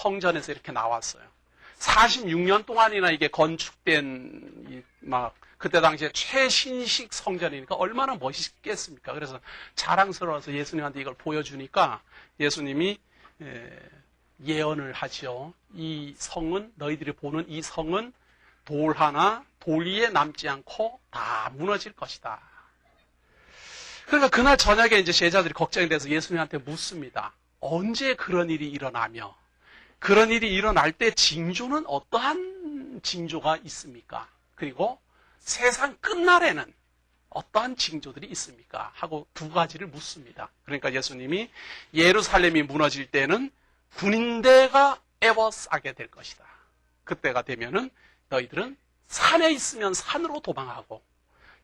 성전에서 이렇게 나왔어요. 46년 동안이나 이게 건축된 그때 당시에 최신식 성전이니까 얼마나 멋있겠습니까? 그래서 자랑스러워서 예수님한테 이걸 보여주니까 예수님이 예언을 하죠. 이 성은, 너희들이 보는 이 성은 돌 하나, 돌 위에 남지 않고 다 무너질 것이다. 그러니까 그날 저녁에 이제 제자들이 걱정이 돼서 예수님한테 묻습니다. 언제 그런 일이 일어나며, 그런 일이 일어날 때 징조는 어떠한 징조가 있습니까? 그리고 세상 끝날에는 어떠한 징조들이 있습니까? 하고 두 가지를 묻습니다. 그러니까 예수님이 예루살렘이 무너질 때는 군인대가 에워싸게 될 것이다. 그때가 되면은 너희들은 산에 있으면 산으로 도망하고,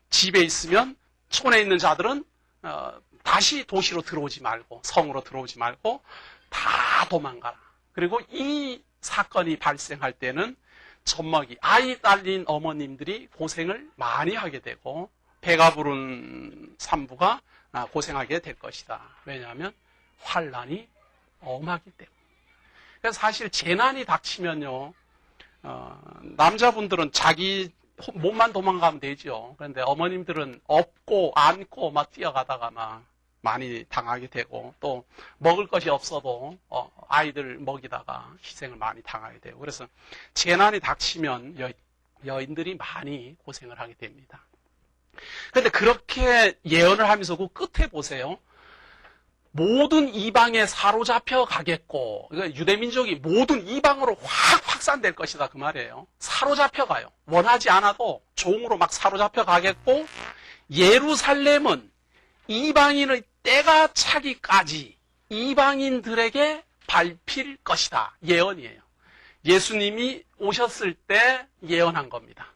집에 있으면, 촌에 있는 자들은 다시 도시로 들어오지 말고, 성으로 들어오지 말고 다 도망가라. 그리고 이 사건이 발생할 때는 젖먹이, 아이 딸린 어머님들이 고생을 많이 하게 되고, 배가 부른 산부가 고생하게 될 것이다. 왜냐하면 환란이 엄하기 때문에. 그래서 사실 재난이 닥치면요, 남자분들은 자기 몸만 도망가면 되죠. 그런데 어머님들은 업고 안고 막 뛰어가다가 막 많이 당하게 되고, 또 먹을 것이 없어도 아이들 먹이다가 희생을 많이 당하게 되고, 그래서 재난이 닥치면 여인들이 많이 고생을 하게 됩니다. 그런데 그렇게 예언을 하면서 그 끝에 보세요. 모든 이방에 사로잡혀 가겠고, 그러니까 유대민족이 모든 이방으로 확 확산될 것이다, 그 말이에요. 사로잡혀 가요. 원하지 않아도 종으로 막 사로잡혀 가겠고, 예루살렘은 이방인의 때가 차기까지 이방인들에게 밟힐 것이다. 예언이에요. 예수님이 오셨을 때 예언한 겁니다.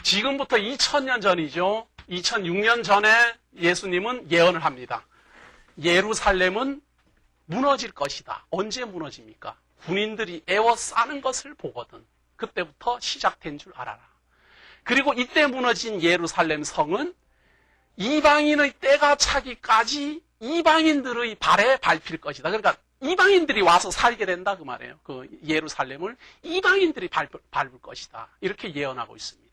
지금부터 2000년 전이죠. 2006년 전에 예수님은 예언을 합니다. 예루살렘은 무너질 것이다. 언제 무너집니까? 군인들이 에워싸는 것을 보거든. 그때부터 시작된 줄 알아라. 그리고 이때 무너진 예루살렘 성은 이방인의 때가 차기까지 이방인들의 발에 밟힐 것이다. 그러니까 이방인들이 와서 살게 된다, 그 말이에요. 그 예루살렘을 이방인들이 밟을 것이다. 이렇게 예언하고 있습니다.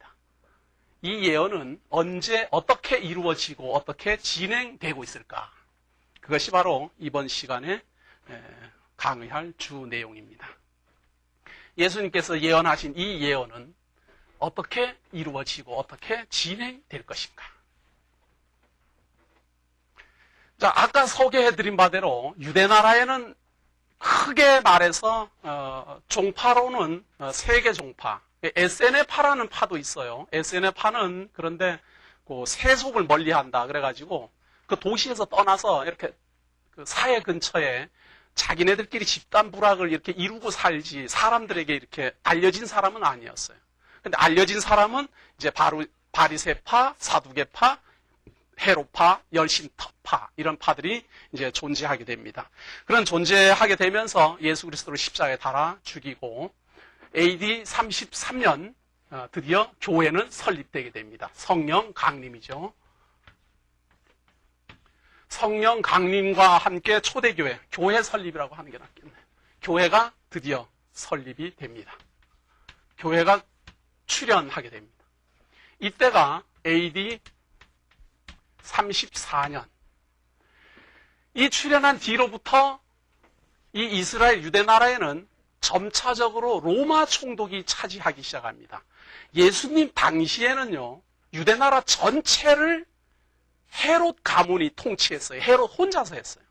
이 예언은 언제 어떻게 이루어지고 어떻게 진행되고 있을까? 그것이 바로 이번 시간에 강의할 주 내용입니다. 예수님께서 예언하신 이 예언은 어떻게 이루어지고 어떻게 진행될 것인가? 자, 아까 소개해드린 바대로 유대나라에는 크게 말해서 종파로는 세계 종파, SNF파라는 파도 있어요. SNF파는 그런데 그 세속을 멀리한다 그래가지고 그 도시에서 떠나서 이렇게 그 사회 근처에 자기네들끼리 집단 부락을 이렇게 이루고 살지 사람들에게 이렇게 알려진 사람은 아니었어요. 근데 알려진 사람은 이제 바로 바리새파, 사두개파, 헤롯파, 열심파 이런 파들이 이제 존재하게 됩니다. 그런 존재하게 되면서 예수 그리스도를 십자가에 달아 죽이고 AD 33년 드디어 교회는 설립되게 됩니다. 성령 강림이죠. 성령 강림과 함께 초대교회, 교회 설립이라고 하는 게 낫겠네요. 교회가 드디어 설립이 됩니다. 교회가 출현하게 됩니다. 이때가 AD 34년. 이 출현한 뒤로부터 이 이스라엘 유대나라에는 점차적으로 로마 총독이 차지하기 시작합니다. 예수님 당시에는요, 유대나라 전체를 헤롯 가문이 통치했어요. 헤롯 혼자서 했어요.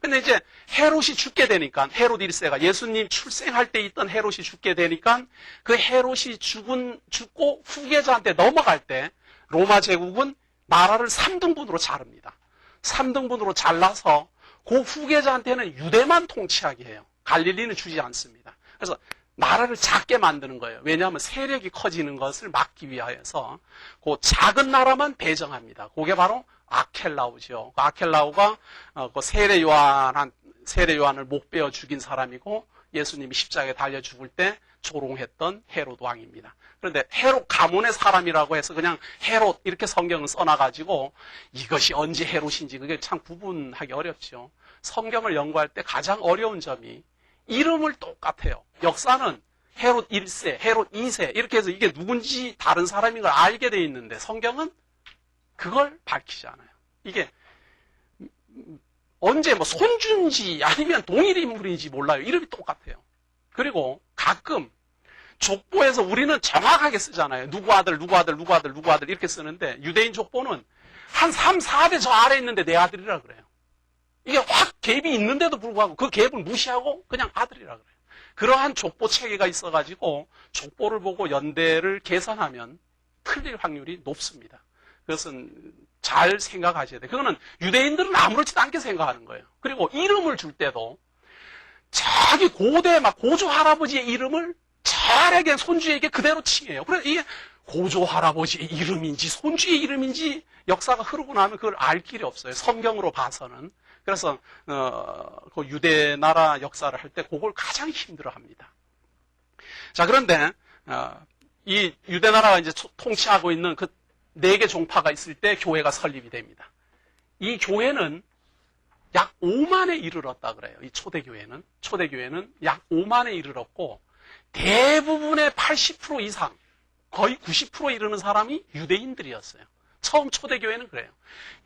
근데 이제 헤롯이 죽게 되니까, 헤롯 1세가 예수님 출생할 때 있던 헤롯이 죽게 되니까 그 헤롯이 죽고 후계자한테 넘어갈 때 로마 제국은 나라를 3등분으로 자릅니다. 3등분으로 잘라서 그 후계자한테는 유대만 통치하게 해요. 갈릴리는 주지 않습니다. 그래서 나라를 작게 만드는 거예요. 왜냐하면 세력이 커지는 것을 막기 위하여서 그 작은 나라만 배정합니다. 그게 바로 아켈라우죠. 그 아켈라우가 그 세례 요한을 목 베어 죽인 사람이고 예수님이 십자가에 달려 죽을 때 조롱했던 헤롯 왕입니다. 그런데 헤롯 가문의 사람이라고 해서 그냥 헤롯 이렇게 성경을 써놔가지고 이것이 언제 헤롯인지 그게 참 구분하기 어렵죠. 성경을 연구할 때 가장 어려운 점이 이름을 똑같아요. 역사는 헤롯 1세, 헤롯 2세 이렇게 해서 이게 누군지 다른 사람인 걸 알게 돼 있는데 성경은 그걸 밝히지 않아요. 이게 언제 뭐 손준지 아니면 동일 인물인지 몰라요. 이름이 똑같아요. 그리고 가끔 족보에서 우리는 정확하게 쓰잖아요. 누구 아들, 누구 아들, 누구 아들, 누구 아들 이렇게 쓰는데 유대인 족보는 한 3, 4대 저 아래 있는데 내 아들이라 그래요. 이게 확 갭이 있는데도 불구하고 그 갭을 무시하고 그냥 아들이라 그래요. 그러한 족보 체계가 있어가지고 족보를 보고 연대를 계산하면 틀릴 확률이 높습니다. 그것은 잘 생각하셔야 돼요. 그거는 유대인들은 아무렇지도 않게 생각하는 거예요. 그리고 이름을 줄 때도 자기 고대 막 고조 할아버지의 이름을 자에게 손주에게 그대로 칭해요. 그래서 이게 고조 할아버지의 이름인지 손주의 이름인지 역사가 흐르고 나면 그걸 알 길이 없어요. 성경으로 봐서는. 그래서 그 유대 나라 역사를 할 때 그걸 가장 힘들어합니다. 자, 그런데 이 유대 나라가 이제 통치하고 있는 그 4개 종파가 있을 때 교회가 설립이 됩니다. 이 교회는 약 5만에 이르렀다 그래요. 이 초대교회는 약 5만에 이르렀고 대부분의 80% 이상 거의 90% 이르는 사람이 유대인들이었어요. 처음 초대교회는 그래요.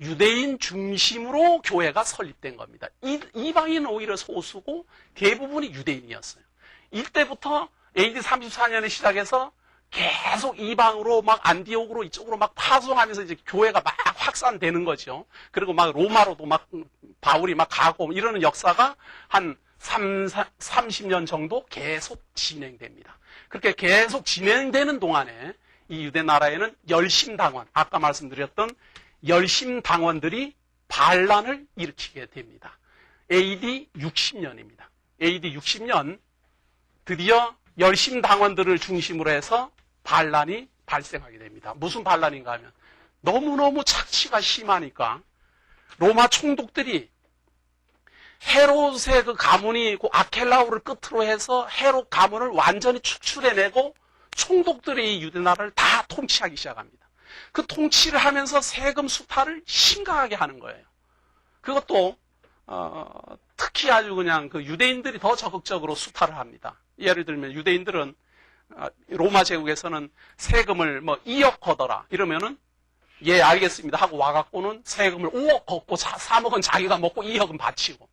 유대인 중심으로 교회가 설립된 겁니다. 이방인은 오히려 소수고 대부분이 유대인이었어요. 이때부터 AD 34년에 시작해서 계속 이방으로 막 안디옥으로 이쪽으로 막 파송하면서 이제 교회가 막 확산되는 거죠. 그리고 막 로마로도 막 바울이 막 가고 이러는 역사가 한 30년 정도 계속 진행됩니다. 그렇게 계속 진행되는 동안에 이 유대 나라에는 열심당원, 아까 말씀드렸던 열심당원들이 반란을 일으키게 됩니다. AD 60년입니다. AD 60년 드디어 열심당원들을 중심으로 해서 반란이 발생하게 됩니다. 무슨 반란인가 하면 너무너무 착취가 심하니까 로마 총독들이 헤롯의 그 가문이 그 아켈라오를 끝으로 해서 헤롯 가문을 완전히 추출해내고 총독들이 유대 나라를 다 통치하기 시작합니다. 그 통치를 하면서 세금 수탈을 심각하게 하는 거예요. 그것도 특히 아주 그냥 그 유대인들이 더 적극적으로 수탈을 합니다. 예를 들면 유대인들은 로마 제국에서는 세금을 뭐 2억 걷어라 이러면은 예 알겠습니다 하고 와갖고는 세금을 5억 걷고 3억은 자기가 먹고 2억은 바치고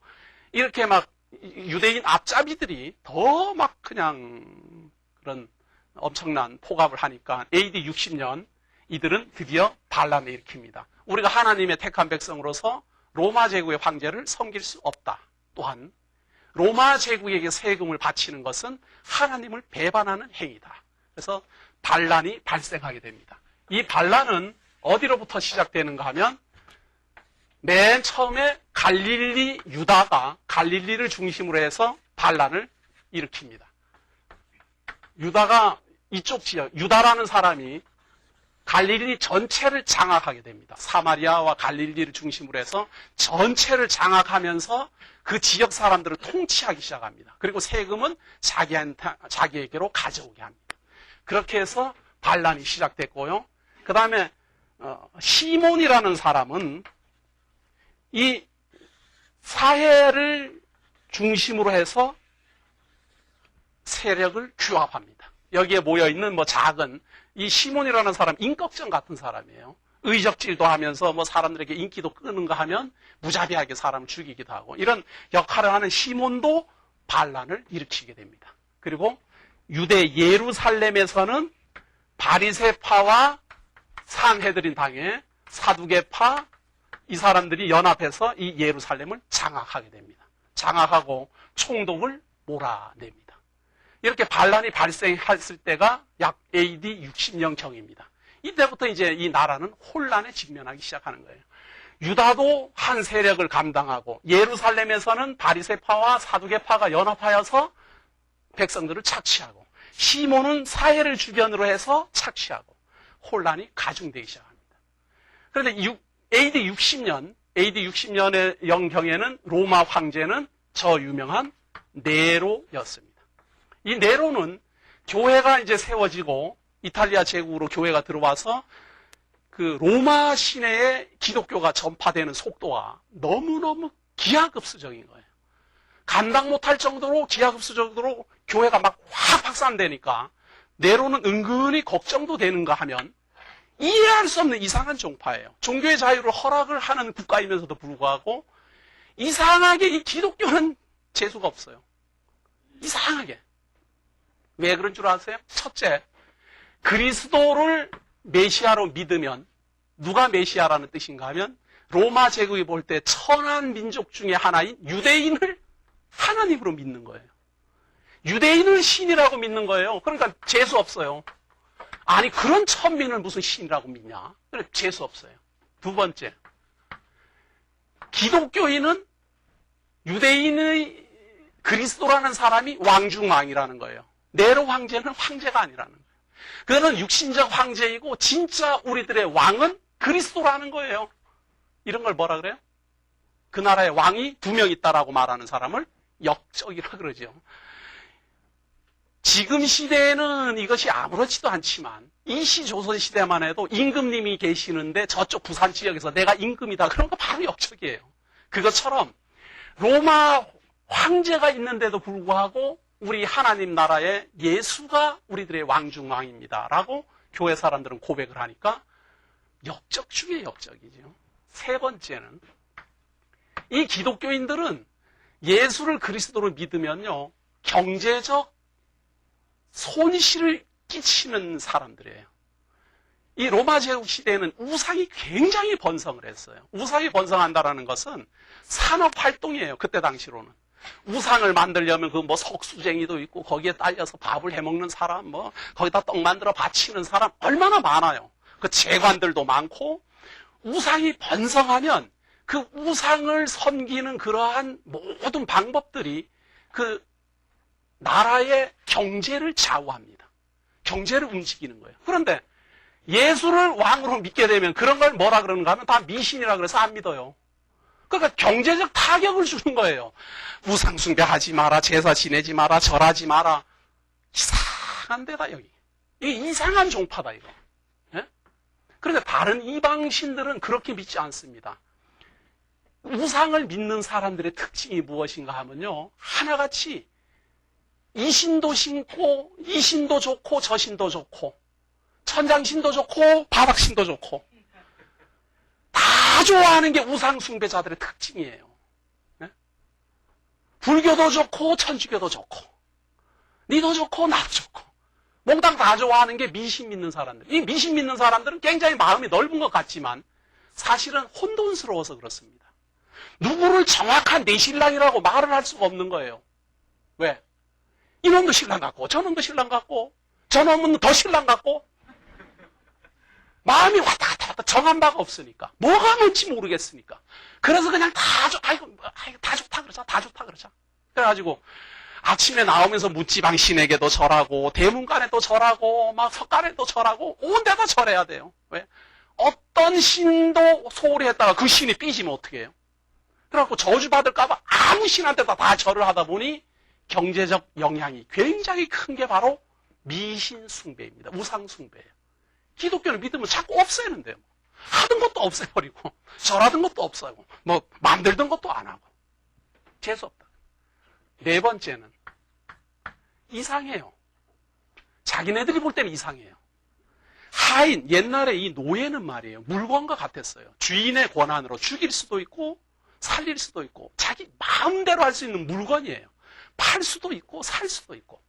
이렇게 막 유대인 앞잡이들이 더 막 그냥 그런 엄청난 폭압을 하니까 AD 60년 이들은 드디어 반란을 일으킵니다. 우리가 하나님의 택한 백성으로서 로마 제국의 황제를 섬길 수 없다. 또한 로마 제국에게 세금을 바치는 것은 하나님을 배반하는 행위다. 그래서 반란이 발생하게 됩니다. 이 반란은 어디로부터 시작되는가 하면 맨 처음에 갈릴리 유다가 갈릴리를 중심으로 해서 반란을 일으킵니다. 유다가 이쪽 지역, 유다라는 사람이 갈릴리 전체를 장악하게 됩니다. 사마리아와 갈릴리를 중심으로 해서 전체를 장악하면서 그 지역 사람들을 통치하기 시작합니다. 그리고 세금은 자기에게로 가져오게 합니다. 그렇게 해서 반란이 시작됐고요. 그 다음에 시몬이라는 사람은 이 사해를 중심으로 해서 세력을 규합합니다. 여기에 모여있는 뭐 작은 이 시몬이라는 사람 인격정 같은 사람이에요. 의적질도 하면서 뭐 사람들에게 인기도 끄는가 하면 무자비하게 사람을 죽이기도 하고 이런 역할을 하는 시몬도 반란을 일으키게 됩니다. 그리고 유대 예루살렘에서는 바리새파와 산헤드린 당의 사두개파 이 사람들이 연합해서 이 예루살렘을 장악하게 됩니다. 장악하고 총독을 몰아냅니다. 이렇게 반란이 발생했을 때가 약 AD 60년경입니다. 이때부터 이제 이 나라는 혼란에 직면하기 시작하는 거예요. 유다도 한 세력을 감당하고 예루살렘에서는 바리새파와 사두개파가 연합하여서 백성들을 착취하고 시몬은 사해를 주변으로 해서 착취하고 혼란이 가중되기 시작합니다. 그런데 AD 60년의 영경에는 로마 황제는 저 유명한 네로였습니다. 이 네로는 교회가 이제 세워지고 이탈리아 제국으로 교회가 들어와서 그 로마 시내에 기독교가 전파되는 속도가 너무너무 기하급수적인 거예요. 감당 못할 정도로 기하급수적으로 교회가 막 확 확산되니까 내로는 은근히 걱정도 되는가 하면 이해할 수 없는 이상한 종파예요. 종교의 자유를 허락을 하는 국가이면서도 불구하고 이상하게 이 기독교는 재수가 없어요. 이상하게. 왜 그런 줄 아세요? 첫째, 그리스도를 메시아로 믿으면 누가 메시아라는 뜻인가 하면 로마 제국이 볼 때 천한 민족 중에 하나인 유대인을 하나님으로 믿는 거예요. 유대인을 신이라고 믿는 거예요. 그러니까 재수 없어요. 아니 그런 천민을 무슨 신이라고 믿냐? 그래 재수 없어요. 두 번째, 기독교인은 유대인의 그리스도라는 사람이 왕중왕이라는 거예요. 네로 황제는 황제가 아니라는 거예요. 그는 육신적 황제이고 진짜 우리들의 왕은 그리스도라는 거예요. 이런 걸 뭐라 그래요? 그 나라의 왕이 2명 있다라고 말하는 사람을 역적이라 그러죠. 지금 시대에는 이것이 아무렇지도 않지만 이 조선 시대만 해도 임금님이 계시는데 저쪽 부산 지역에서 내가 임금이다. 그런 거 바로 역적이에요. 그것처럼 로마 황제가 있는데도 불구하고 우리 하나님 나라의 예수가 우리들의 왕중왕입니다. 라고 교회 사람들은 고백을 하니까 역적 중에 역적이죠. 세 번째는 이 기독교인들은 예수를 그리스도로 믿으면요, 경제적 손실을 끼치는 사람들이에요. 이 로마 제국 시대에는 우상이 굉장히 번성을 했어요. 우상이 번성한다라는 것은 산업 활동이에요. 그때 당시로는. 우상을 만들려면 그 뭐 석수쟁이도 있고 거기에 딸려서 밥을 해먹는 사람, 뭐 거기다 떡 만들어 바치는 사람 얼마나 많아요. 그 재관들도 많고 우상이 번성하면 그 우상을 섬기는 그러한 모든 방법들이 그 나라의 경제를 좌우합니다. 경제를 움직이는 거예요. 그런데 예수를 왕으로 믿게 되면 그런 걸 뭐라 그러는가 하면 다 미신이라 그래서 안 믿어요. 그러니까 경제적 타격을 주는 거예요. 우상 숭배하지 마라, 제사 지내지 마라, 절하지 마라. 이상한 데다 여기. 이게 이상한 종파다 이거. 예? 그런데 다른 이방신들은 그렇게 믿지 않습니다. 우상을 믿는 사람들의 특징이 무엇인가 하면요, 하나같이 이 신도 신고 이 신도 좋고 저 신도 좋고 천장신도 좋고 바닥신도 좋고 다 좋아하는 게 우상 숭배자들의 특징이에요. 네? 불교도 좋고 천주교도 좋고 니도 좋고 나도 좋고 몽땅 다 좋아하는 게 미신 믿는 사람들. 이 미신 믿는 사람들은 굉장히 마음이 넓은 것 같지만 사실은 혼돈스러워서 그렇습니다. 누구를 정확한 내 신랑이라고 말을 할 수가 없는 거예요. 왜? 이놈도 신랑 같고 저놈도 신랑 같고 저놈은 더 신랑 같고 마음이 왔다 갔다 정한 바가 없으니까 뭐가 뭔지 모르겠으니까 그래서 그냥 아이고 다 좋다 그러자, 다 좋다 그러자. 그래가지고 아침에 나오면서 묻지방 신에게도 절하고 대문간에도 절하고 막 석간에도 절하고 온 데다 절해야 돼요. 왜? 어떤 신도 소홀히 했다가 그 신이 삐지면 어떻게 해요? 그래갖고 저주받을까봐 아무 신한테다 다 절을 하다 보니 경제적 영향이 굉장히 큰 게 바로 미신 숭배입니다. 우상 숭배예요. 기독교를 믿으면 자꾸 없애는데요. 하던 것도 없애버리고 절하던 것도 없애고 뭐 만들던 것도 안 하고 재수없다. 네 번째는 이상해요. 자기네들이 볼 때는 이상해요. 하인, 옛날에 이 노예는 말이에요. 물건과 같았어요. 주인의 권한으로 죽일 수도 있고 살릴 수도 있고 자기 마음대로 할 수 있는 물건이에요. 팔 수도 있고 살 수도 있고.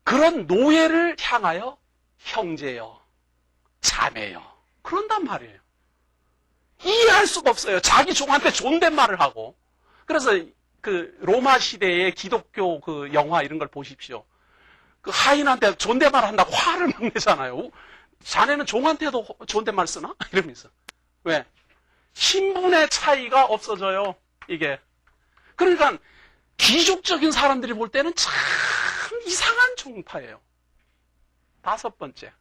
그런 노예를 향하여 형제여, 자매여 그런단 말이에요. 이해할 수가 없어요. 자기 종한테 존댓말을 하고. 그래서 그 로마 시대의 기독교 그 영화 이런 걸 보십시오. 그 하인한테 존댓말 한다고 화를 막 내잖아요. 자네는 종한테도 존댓말 쓰나? 이러면서. 왜? 신분의 차이가 없어져요. 이게. 그러니까 귀족적인 사람들이 볼 때는 참 이상한 종파예요. 다섯 번째.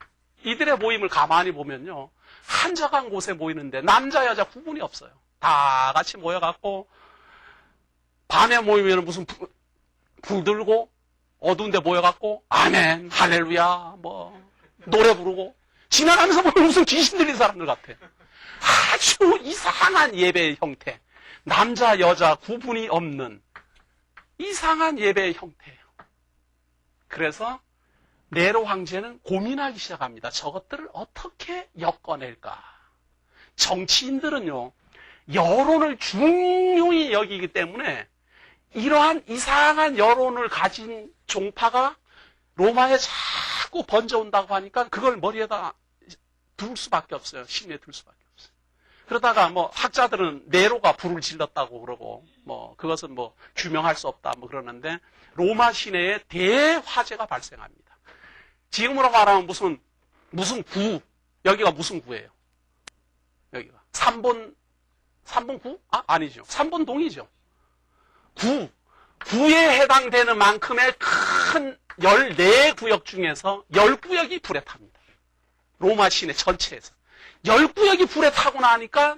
이들의 모임을 가만히 보면요. 한적한 곳에 모이는데 남자 여자 구분이 없어요. 다 같이 모여갖고 밤에 모이면 무슨 불 들고 어두운 데 모여갖고 아멘 할렐루야 뭐 노래 부르고 지나가면서 보면 무슨 귀신 들린 사람들 같아. 아주 이상한 예배의 형태. 남자, 여자 구분이 없는 이상한 예배의 형태예요. 그래서 네로 황제는 고민하기 시작합니다. 저것들을 어떻게 엮어낼까? 정치인들은요, 여론을 중요히 여기기 때문에 이러한 이상한 여론을 가진 종파가 로마에 자꾸 번져온다고 하니까 그걸 머리에다 둘 수밖에 없어요. 심리에 둘 수밖에 없어요. 그러다가 뭐 학자들은 네로가 불을 질렀다고 그러고 뭐 그것은 뭐 규명할 수 없다 뭐 그러는데 로마 시내에 대화재가 발생합니다. 지금으로 말하면 무슨 구, 여기가 무슨 구예요? 여기가 3번 구? 아니죠. 3번 동이죠. 구에 해당되는 만큼의 큰 14구역 중에서 10구역이 불에 탑니다. 로마 시내 전체에서. 10구역이 불에 타고 나니까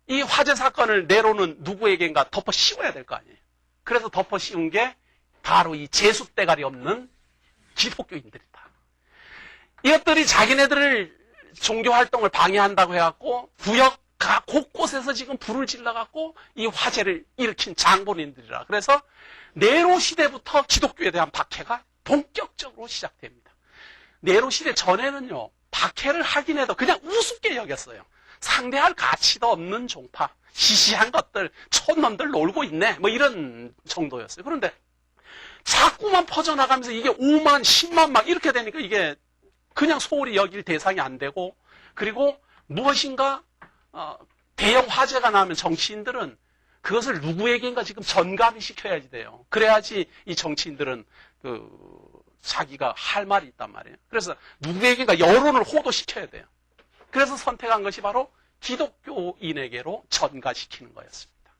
이 화재 사건을 네로는 누구에게인가 덮어 씌워야 될 거 아니에요. 그래서 덮어 씌운 게 바로 이 제숫대가리 없는 기독교인들이다. 이것들이 자기네들을 종교활동을 방해한다고 해갖고 구역 곳곳에서 지금 불을 질러갖고 이 화재를 일으킨 장본인들이라. 그래서 네로 시대부터 기독교에 대한 박해가 본격적으로 시작됩니다. 네로 시대 전에는요, 박해를 하긴 해도 그냥 우습게 여겼어요. 상대할 가치도 없는 종파, 시시한 것들, 촌놈들 놀고 있네, 뭐 이런 정도였어요. 그런데 자꾸만 퍼져나가면서 이게 5만, 10만 막 이렇게 되니까 이게 그냥 소홀히 여길 대상이 안 되고, 그리고 무엇인가 대형 화재가 나면 정치인들은 그것을 누구에게인가 지금 전가미 시켜야지 돼요. 그래야지 이 정치인들은 자기가 할 말이 있단 말이에요. 그래서 누구에게인가 여론을 호도시켜야 돼요. 그래서 선택한 것이 바로 기독교인에게로 전가시키는 거였습니다.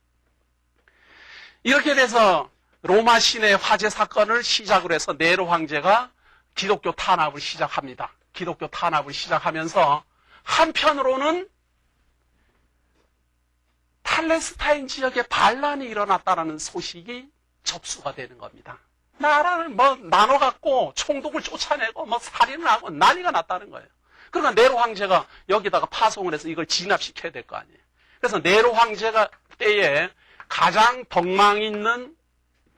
이렇게 돼서 로마 시내 화재 사건을 시작으로 해서 네로 황제가 기독교 탄압을 시작합니다. 기독교 탄압을 시작하면서 한편으로는 팔레스타인 지역에 반란이 일어났다는 소식이 접수가 되는 겁니다. 나라를 뭐 나눠갖고 총독을 쫓아내고 뭐 살인을 하고 난리가 났다는 거예요. 그러니까 네로 황제가 여기다가 파송을 해서 이걸 진압시켜야 될 거 아니에요. 그래서 네로 황제가 때에 가장 덕망 있는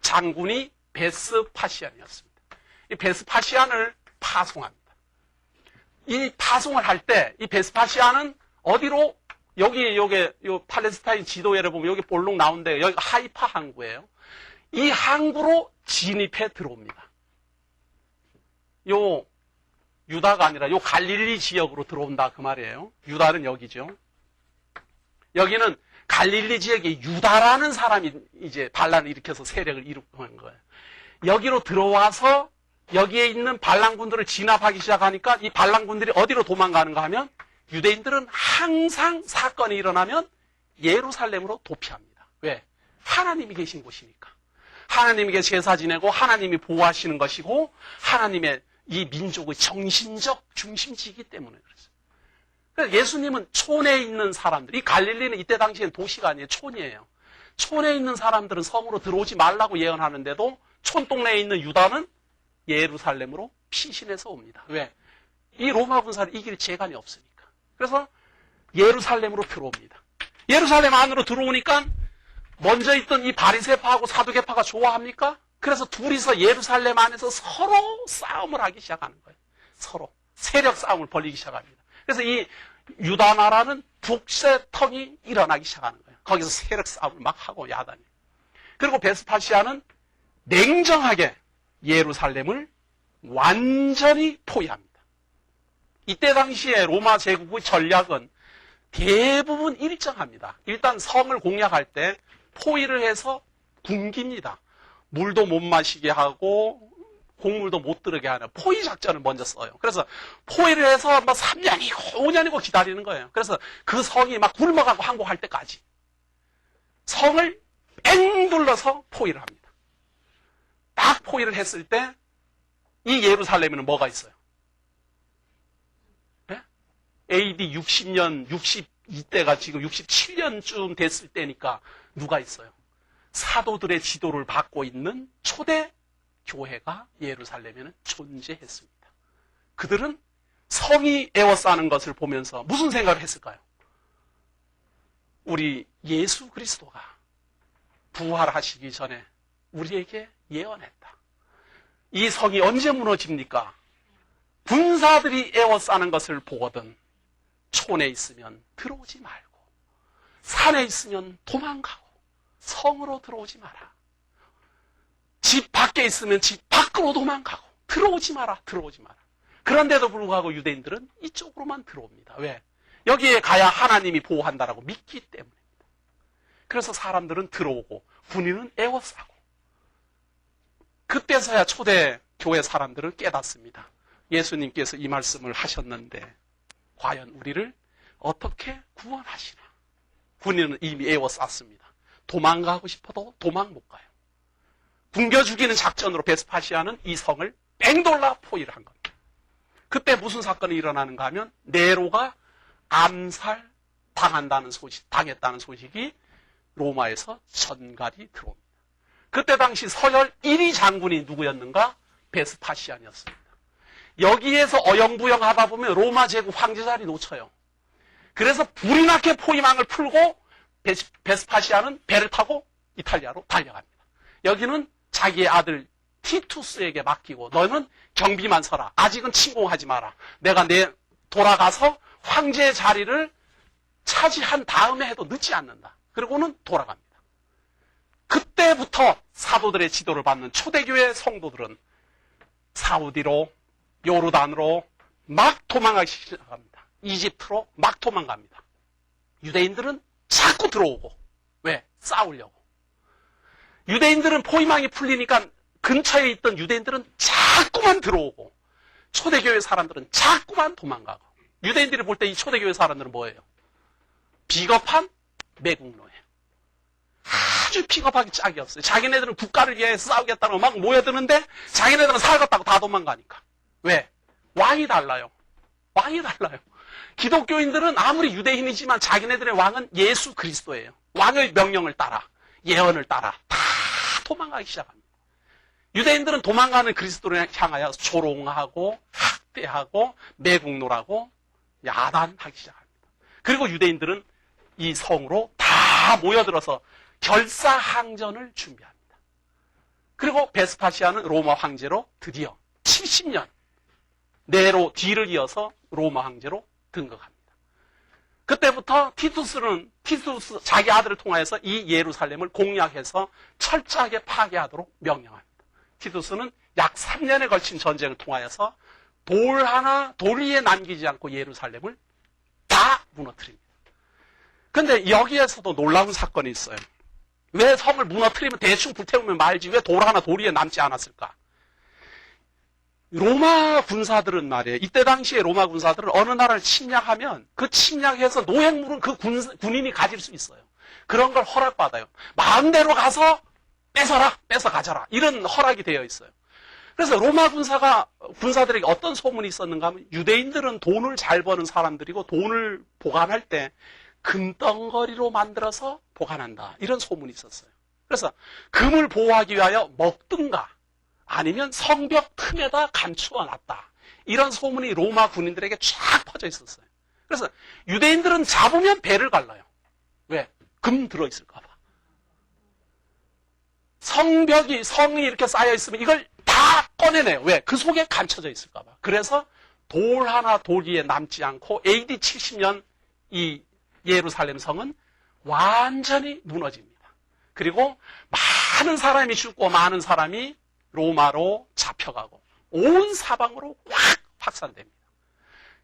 장군이 베스파시안이었습니다. 이 베스파시안을 파송합니다. 이 파송을 할 때 이 베스파시안은 어디로 요 팔레스타인 지도에를 보면 여기 볼록 나온데 여기가 하이파 항구예요. 이 항구로 진입해 들어옵니다. 요 유다가 아니라 요 갈릴리 지역으로 들어온다 그 말이에요. 유다는 여기죠. 여기는 갈릴리 지역에 유다라는 사람이 이제 반란을 일으켜서 세력을 이루는 거예요. 여기로 들어와서 여기에 있는 반란군들을 진압하기 시작하니까 이 반란군들이 어디로 도망가는가 하면 유대인들은 항상 사건이 일어나면 예루살렘으로 도피합니다. 왜? 하나님이 계신 곳이니까. 하나님에게 제사 지내고 하나님이 보호하시는 것이고 하나님의 이 민족의 정신적 중심지이기 때문에 그렇습니다. 그래서 예수님은 촌에 있는 사람들, 이 갈릴리는 이때 당시엔 도시가 아니에요. 촌이에요. 촌에 있는 사람들은 성으로 들어오지 말라고 예언하는데도 촌동네에 있는 유다는 예루살렘으로 피신해서 옵니다. 왜? 이 로마 군사를 이길 재간이 없으니까. 그래서 예루살렘으로 들어옵니다. 예루살렘 안으로 들어오니까 먼저 있던 이 바리새파하고 사두개파가 좋아합니까? 그래서 둘이서 예루살렘 안에서 서로 싸움을 하기 시작하는 거예요. 서로 세력 싸움을 벌이기 시작합니다. 그래서 이 유다 나라는 북새통이 일어나기 시작하는 거예요. 거기서 세력 싸움을 막 하고 야단이. 그리고 베스파시아는 냉정하게 예루살렘을 완전히 포위합니다. 이때 당시에 로마 제국의 전략은 대부분 일정합니다. 일단 성을 공략할 때 포위를 해서 굶깁니다. 물도 못 마시게 하고 곡물도 못 들게 하는 포위 작전을 먼저 써요. 그래서 포위를 해서 뭐 3년이고 5년이고 기다리는 거예요. 그래서 그 성이 막 굶어가고 항복할 때까지 성을 뺑 둘러서 포위를 합니다. 딱 포위를 했을 때 이 예루살렘에는 뭐가 있어요? 네? AD 60년, 62때가 지금 67년쯤 됐을 때니까 누가 있어요? 사도들의 지도를 받고 있는 초대 교회가 예루살렘에는 존재했습니다. 그들은 성이 에워싸는 것을 보면서 무슨 생각을 했을까요? 우리 예수 그리스도가 부활하시기 전에 우리에게 예언했다. 이 성이 언제 무너집니까? 군사들이 에워싸는 것을 보거든 촌에 있으면 들어오지 말고 산에 있으면 도망가고 성으로 들어오지 마라. 집 밖에 있으면 집 밖으로 도망가고 들어오지 마라. 들어오지 마라. 그런데도 불구하고 유대인들은 이쪽으로만 들어옵니다. 왜? 여기에 가야 하나님이 보호한다라고 믿기 때문입니다. 그래서 사람들은 들어오고 군인은 에워싸고 그때서야 초대 교회 사람들은 깨닫습니다. 예수님께서 이 말씀을 하셨는데 과연 우리를 어떻게 구원하시나? 군인은 이미 에워쌌습니다. 도망가고 싶어도 도망 못 가요. 굶겨 죽이는 작전으로 베스파시아는 이 성을 뱅돌라 포위를 한 겁니다. 그때 무슨 사건이 일어나는가 하면 네로가 암살 당했다는 소식이 로마에서 전갈이 들어옵니다. 그때 당시 서열 1위 장군이 누구였는가? 베스파시안이었습니다. 여기에서 어영부영하다 보면 로마 제국 황제 자리 놓쳐요. 그래서 불이 나게 포위망을 풀고 베스파시아는 배를 타고 이탈리아로 달려갑니다. 여기는 자기의 아들 티투스에게 맡기고 너는 경비만 서라. 아직은 침공하지 마라. 내가 돌아가서 황제의 자리를 차지한 다음에 해도 늦지 않는다. 그리고는 돌아갑니다. 그때부터 사도들의 지도를 받는 초대교회 성도들은 사우디로 요르단으로 막 도망가기 시작합니다. 이집트로 막 도망갑니다. 유대인들은 자꾸 들어오고 왜? 싸우려고. 유대인들은 포위망이 풀리니까 근처에 있던 유대인들은 자꾸만 들어오고 초대교회 사람들은 자꾸만 도망가고 유대인들이 볼 때 이 초대교회 사람들은 뭐예요? 비겁한 매국노예요. 아주 비겁하기 짝이 없어요. 자기네들은 국가를 위해서 싸우겠다고 막 모여드는데 자기네들은 살겠다고 다 도망가니까. 왜? 왕이 달라요. 왕이 달라요. 기독교인들은 아무리 유대인이지만 자기네들의 왕은 예수 그리스도예요. 왕의 명령을 따라 예언을 따라 다 도망가기 시작합니다. 유대인들은 도망가는 그리스도를 향하여 조롱하고 학대하고 매국노라고 야단하기 시작합니다. 그리고 유대인들은 이 성으로 다 모여들어서 결사항전을 준비합니다. 그리고 베스파시아는 로마 황제로 드디어 70년 네로 뒤를 이어서 로마 황제로 등극합니다. 그때부터 티투스 자기 아들을 통하여서 이 예루살렘을 공략해서 철저하게 파괴하도록 명령합니다. 티투스는 약 3년에 걸친 전쟁을 통하여서 돌 위에 남기지 않고 예루살렘을 다 무너뜨립니다. 그런데 여기에서도 놀라운 사건이 있어요. 왜 성을 무너뜨리면 대충 불태우면 말지 왜 돌 위에 남지 않았을까? 로마 군사들은 말이에요. 이때 당시에 로마 군사들은 어느 나라를 침략하면 그 침략해서 노획물은 그 군인이 가질 수 있어요. 그런 걸 허락받아요. 마음대로 가서 뺏어 가져라. 이런 허락이 되어 있어요. 그래서 로마 군사들에게 어떤 소문이 있었는가 하면 유대인들은 돈을 잘 버는 사람들이고 돈을 보관할 때 금덩어리로 만들어서 보관한다. 이런 소문이 있었어요. 그래서 금을 보호하기 위하여 먹든가 아니면 성벽 틈에다 감추어 놨다. 이런 소문이 로마 군인들에게 쫙 퍼져 있었어요. 그래서 유대인들은 잡으면 배를 갈라요. 왜? 금 들어있을까 봐. 성이 이렇게 쌓여 있으면 이걸 다 꺼내내요. 왜? 그 속에 감춰져 있을까 봐. 그래서 돌 위에 남지 않고 AD 70년 이 예루살렘 성은 완전히 무너집니다. 그리고 많은 사람이 죽고 많은 사람이 로마로 잡혀가고 온 사방으로 확 확산됩니다.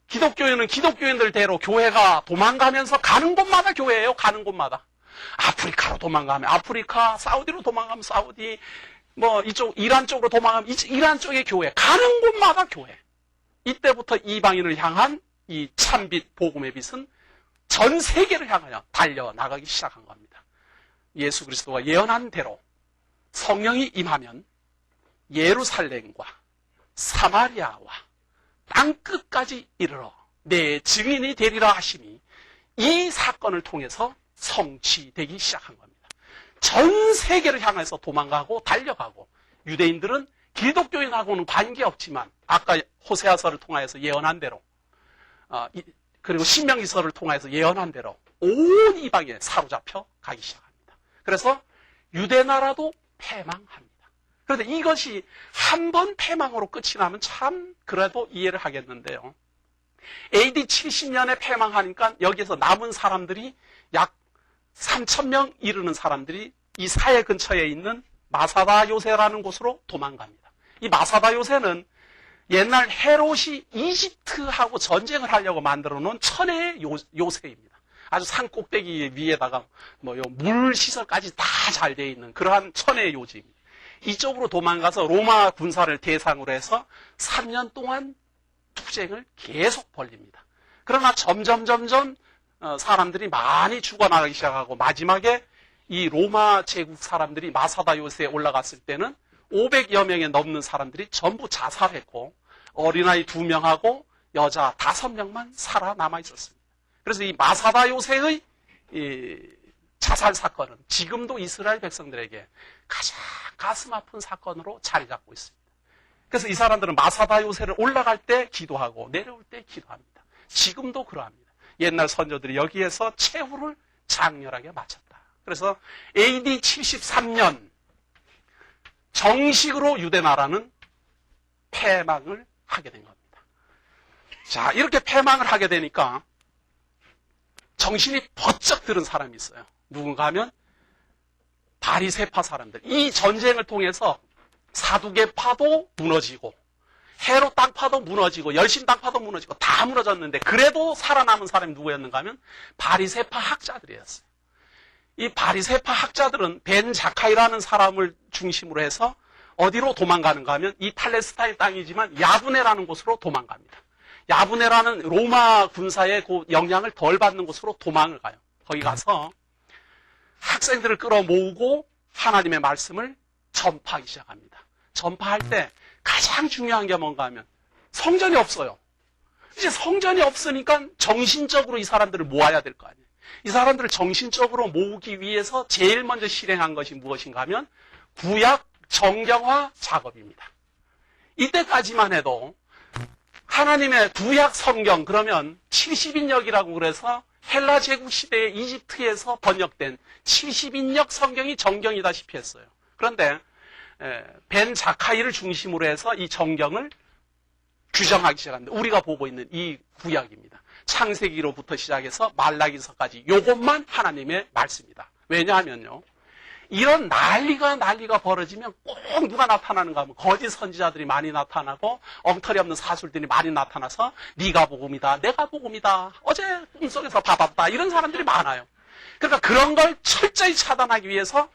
기독교인은 기독교인들대로 교회가 도망가면서 가는 곳마다 교회예요. 가는 곳마다. 아프리카로 도망가면 아프리카, 사우디로 도망가면 사우디, 이쪽 이란 쪽으로 도망가면 이란 쪽의 교회. 가는 곳마다 교회. 이때부터 이방인을 향한 이 참빛 복음의 빛은 전 세계를 향하여 달려나가기 시작한 겁니다. 예수 그리스도가 예언한 대로 성령이 임하면 예루살렘과 사마리아와 땅끝까지 이르러 내 증인이 되리라 하심이 이 사건을 통해서 성취되기 시작한 겁니다. 전 세계를 향해서 도망가고 달려가고 유대인들은 기독교인하고는 관계없지만 아까 호세아서를 통하여서 예언한 대로 그리고 신명기서를 통하여서 예언한 대로 온 이방에 사로잡혀 가기 시작합니다. 그래서 유대 나라도 패망합니다. 그런데 이것이 한 번 패망으로 끝이 나면 참 그래도 이해를 하겠는데요. AD 70년에 패망하니까 여기에서 남은 사람들이 약 3,000명 이르는 사람들이 이 사해 근처에 있는 마사다 요새라는 곳으로 도망갑니다. 이 마사다 요새는 옛날 헤롯이 이집트하고 전쟁을 하려고 만들어 놓은 천혜의 요새입니다. 아주 산 꼭대기 위에다가 물 시설까지 다 잘 돼 있는 그러한 천혜의 요지입니다. 이쪽으로 도망가서 로마 군사를 대상으로 해서 3년 동안 투쟁을 계속 벌립니다. 그러나 점점 사람들이 많이 죽어나가기 시작하고 마지막에 이 로마 제국 사람들이 마사다 요새에 올라갔을 때는 500여 명에 넘는 사람들이 전부 자살했고 어린아이 2명하고 여자 5명만 살아남아 있었습니다. 그래서 이 마사다 요새의 자살 사건은 지금도 이스라엘 백성들에게 가장 가슴 아픈 사건으로 자리 잡고 있습니다. 그래서 이 사람들은 마사다 요새를 올라갈 때 기도하고 내려올 때 기도합니다. 지금도 그러합니다. 옛날 선조들이 여기에서 최후를 장렬하게 마쳤다. 그래서 AD 73년 정식으로 유대 나라는 패망을 하게 된 겁니다. 자, 이렇게 패망을 하게 되니까 정신이 번쩍 들은 사람이 있어요. 누군가 하면 바리새파 사람들. 이 전쟁을 통해서 사두개파도 무너지고 헤롯 땅파도 무너지고 열심 땅파도 무너지고 다 무너졌는데 그래도 살아남은 사람이 누구였는가 하면 바리새파 학자들이었어요. 이 바리새파 학자들은 벤 자카이라는 사람을 중심으로 해서 어디로 도망가는가 하면 이 팔레스타인 땅이지만 야브네라는 곳으로 도망갑니다. 야브네라는 로마 군사의 그 영향을 덜 받는 곳으로 도망을 가요. 거기 가서 학생들을 끌어모으고 하나님의 말씀을 전파하기 시작합니다. 전파할 때 가장 중요한 게 뭔가 하면 성전이 없어요. 이제 성전이 없으니까 정신적으로 이 사람들을 모아야 될 거 아니에요. 이 사람들을 정신적으로 모으기 위해서 제일 먼저 실행한 것이 무엇인가 하면 구약 정경화 작업입니다. 이때까지만 해도 하나님의 구약 성경 그러면 70인역이라고 그래서 헬라 제국 시대에 이집트에서 번역된 70인역 성경이 정경이다시피 했어요. 그런데 벤 자카이를 중심으로 해서 이 정경을 규정하기 시작합니다. 우리가 보고 있는 이 구약입니다. 창세기로부터 시작해서 말라기서까지 이것만 하나님의 말씀이다. 왜냐하면요. 이런 난리가 벌어지면 꼭 누가 나타나는가 하면 거짓 선지자들이 많이 나타나고 엉터리 없는 사술들이 많이 나타나서 네가 복음이다, 내가 복음이다, 어제 꿈속에서 받았다 이런 사람들이 많아요. 그러니까 그런 걸 철저히 차단하기 위해서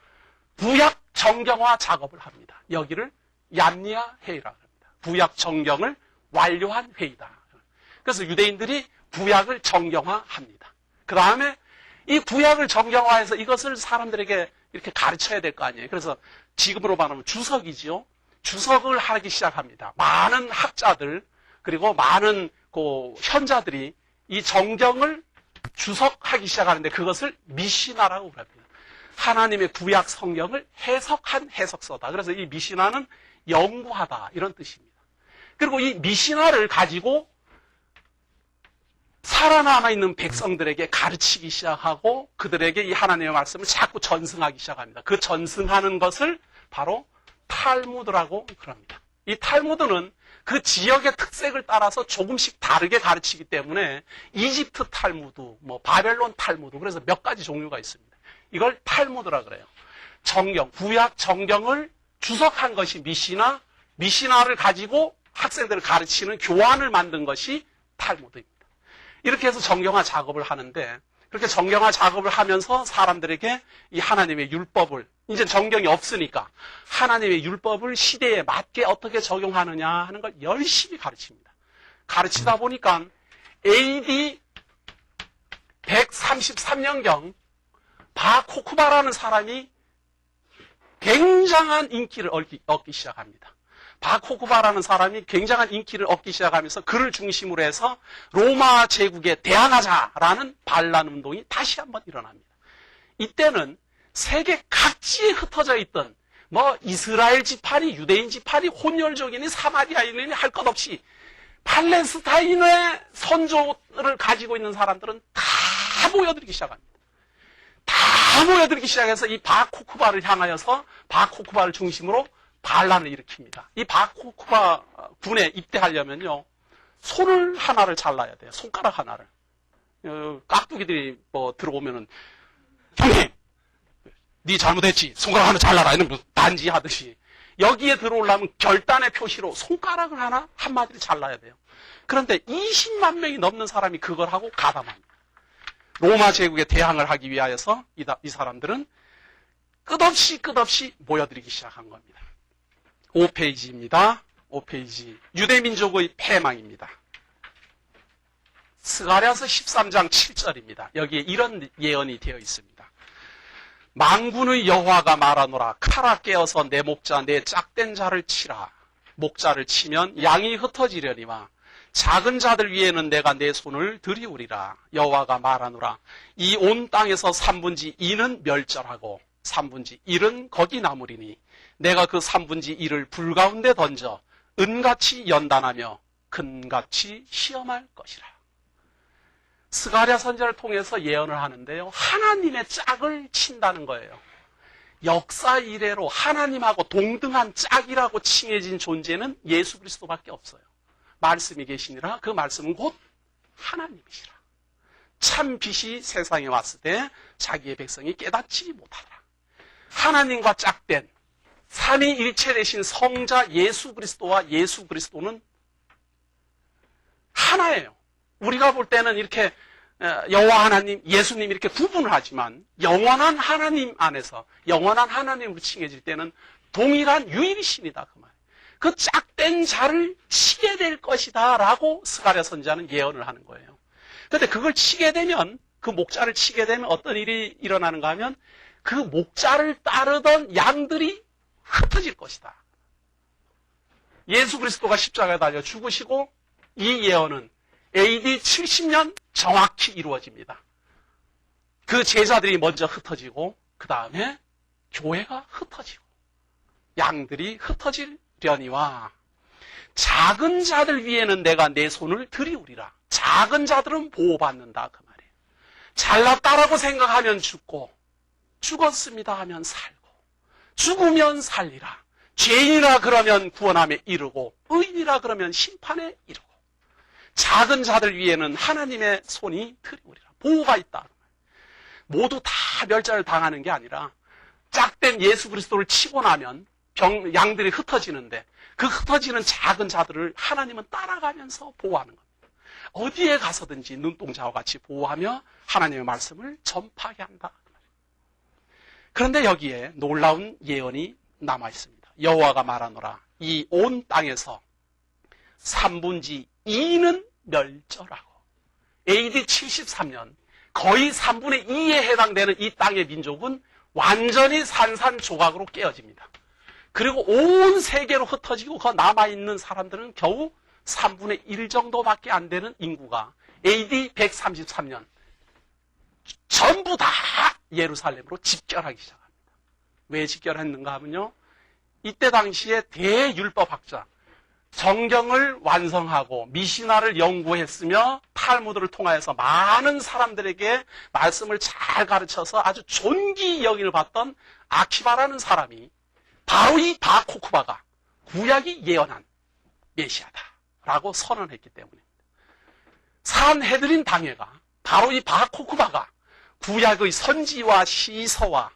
구약 정경화 작업을 합니다. 여기를 얀니아 회의라고 합니다. 구약 정경을 완료한 회의다. 그래서 유대인들이 구약을 정경화합니다. 그 다음에 이 구약을 정경화해서 이것을 사람들에게 이렇게 가르쳐야 될 거 아니에요. 그래서 지금으로 말하면 주석이지요. 주석을 하기 시작합니다. 많은 학자들 그리고 많은 현자들이 이 정경을 주석하기 시작하는데 그것을 미시나라고 합니다. 하나님의 구약 성경을 해석한 해석서다. 그래서 이 미시나는 연구하다 이런 뜻입니다. 그리고 이 미시나를 가지고 살아남아 있는 백성들에게 가르치기 시작하고 그들에게 이 하나님의 말씀을 자꾸 전승하기 시작합니다. 그 전승하는 것을 바로 탈무드라고 그럽니다. 이 탈무드는 그 지역의 특색을 따라서 조금씩 다르게 가르치기 때문에 이집트 탈무드, 바벨론 탈무드 그래서 몇 가지 종류가 있습니다. 이걸 탈무드라 그래요. 정경, 구약 정경을 주석한 것이 미시나, 미시나를 가지고 학생들을 가르치는 교환을 만든 것이 탈무드입니다. 이렇게 해서 정경화 작업을 하는데 그렇게 정경화 작업을 하면서 사람들에게 이 하나님의 율법을 이제 정경이 없으니까 하나님의 율법을 시대에 맞게 어떻게 적용하느냐 하는 걸 열심히 가르칩니다. 가르치다 보니까 AD 133년경 바코쿠바라는 사람이 굉장한 인기를 얻기 시작합니다. 바코쿠바라는 사람이 굉장한 인기를 얻기 시작하면서 그를 중심으로 해서 로마 제국에 대항하자라는 반란 운동이 다시 한번 일어납니다. 이때는 세계 각지에 흩어져 있던 이스라엘 지파니 유대인 지파니 혼혈족이니 사마리아인이니 할 것 없이 팔레스타인의 선조를 가지고 있는 사람들은 다 모여들기 시작합니다. 다 모여들기 시작해서 이 바코쿠바를 향하여서 바코쿠바를 중심으로 반란을 일으킵니다. 이 바코쿠바 군에 입대하려면요, 손을 하나를 잘라야 돼요. 손가락 하나를. 깍두기들이 뭐 들어오면은, 형님! 네 잘못했지. 손가락 하나 잘라라. 이런 거 단지하듯이. 여기에 들어오려면 결단의 표시로 손가락을 하나 한마디를 잘라야 돼요. 그런데 20만 명이 넘는 사람이 그걸 하고 가담합니다. 로마 제국에 대항을 하기 위하여서 이 사람들은 끝없이 모여들기 시작한 겁니다. 5페이지입니다. 5페이지. 유대민족의 패망입니다. 스가랴서 13장 7절입니다. 여기에 이런 예언이 되어 있습니다. 만군의 여호와가 말하노라. 칼아 깨어서 내 목자 내 짝된 자를 치라. 목자를 치면 양이 흩어지려니와 작은 자들 위에는 내가 내 손을 들이우리라. 여호와가 말하노라. 이 온 땅에서 3분지 2는 멸절하고 3분지 1은 거기 남으리니 내가 그 3분지 1을 불 가운데 던져 은같이 연단하며 금같이 시험할 것이라. 스가랴 선지자를 통해서 예언을 하는데요, 하나님의 짝을 친다는 거예요. 역사 이래로 하나님하고 동등한 짝이라고 칭해진 존재는 예수 그리스도밖에 없어요. 말씀이 계시니라. 그 말씀은 곧 하나님이시라. 참 빛이 세상에 왔을 때 자기의 백성이 깨닫지 못하더라. 하나님과 짝된 삼위일체 되신 성자 예수 그리스도와 예수 그리스도는 하나예요. 우리가 볼 때는 이렇게 여호와 하나님, 예수님 이렇게 구분을 하지만 영원한 하나님 안에서 영원한 하나님으로 칭해질 때는 동일한 유일신이다 그 말. 그 짝된 자를 치게 될 것이다 라고 스가랴 선지자는 예언을 하는 거예요. 그런데 그걸 치게 되면, 그 목자를 치게 되면 어떤 일이 일어나는가 하면 그 목자를 따르던 양들이 흩어질 것이다. 예수 그리스도가 십자가에 달려 죽으시고 이 예언은 AD 70년 정확히 이루어집니다. 그 제자들이 먼저 흩어지고 그 다음에 교회가 흩어지고 양들이 흩어지려니와 작은 자들 위에는 내가 내 손을 들이우리라. 작은 자들은 보호받는다 그 말이에요. 잘났다라고 생각하면 죽고 죽었습니다 하면 살고 죽으면 살리라. 죄인이라 그러면 구원함에 이르고 의인이라 그러면 심판에 이르고 작은 자들 위에는 하나님의 손이 들이우리라. 보호가 있다. 모두 다 멸절을 당하는 게 아니라 짝된 예수 그리스도를 치고 나면 양들이 흩어지는데 그 흩어지는 작은 자들을 하나님은 따라가면서 보호하는 겁니다. 어디에 가서든지 눈동자와 같이 보호하며 하나님의 말씀을 전파하게 한다. 그런데 여기에 놀라운 예언이 남아 있습니다. 여호와가 말하노라. 이 온 땅에서 3분지 2는 멸절하고 AD 73년 거의 3분의 2에 해당되는 이 땅의 민족은 완전히 산산조각으로 깨어집니다. 그리고 온 세계로 흩어지고 그 남아있는 사람들은 겨우 3분의 1 정도밖에 안 되는 인구가 AD 133년 전부 다 예루살렘으로 집결하기 시작합니다. 왜 집결했는가 하면요, 이때 당시에 대율법학자, 성경을 완성하고 미시나를 연구했으며 탈무드를 통하여서 많은 사람들에게 말씀을 잘 가르쳐서 아주 존귀 여김을 받던 아키바라는 사람이 바로 이 바코쿠바가 구약이 예언한 메시아다라고 선언했기 때문입니다. 산헤드린 당회가 바로 이 바코쿠바가 구약의 선지와 시서와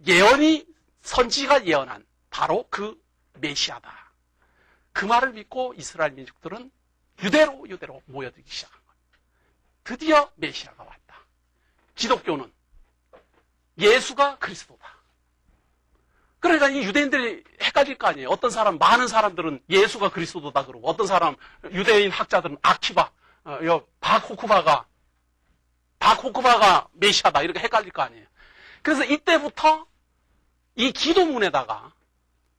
예언이 선지가 예언한 바로 그 메시아다. 그 말을 믿고 이스라엘 민족들은 유대로 모여들기 시작한 겁니다. 드디어 메시아가 왔다. 기독교는 예수가 그리스도다. 그러니까 이 유대인들이 헷갈릴 거 아니에요. 어떤 사람, 많은 사람들은 예수가 그리스도다 그러고 어떤 사람, 유대인 학자들은 아키바, 바코쿠바가 메시아다 이렇게 헷갈릴 거 아니에요. 그래서 이때부터 이 기도문에다가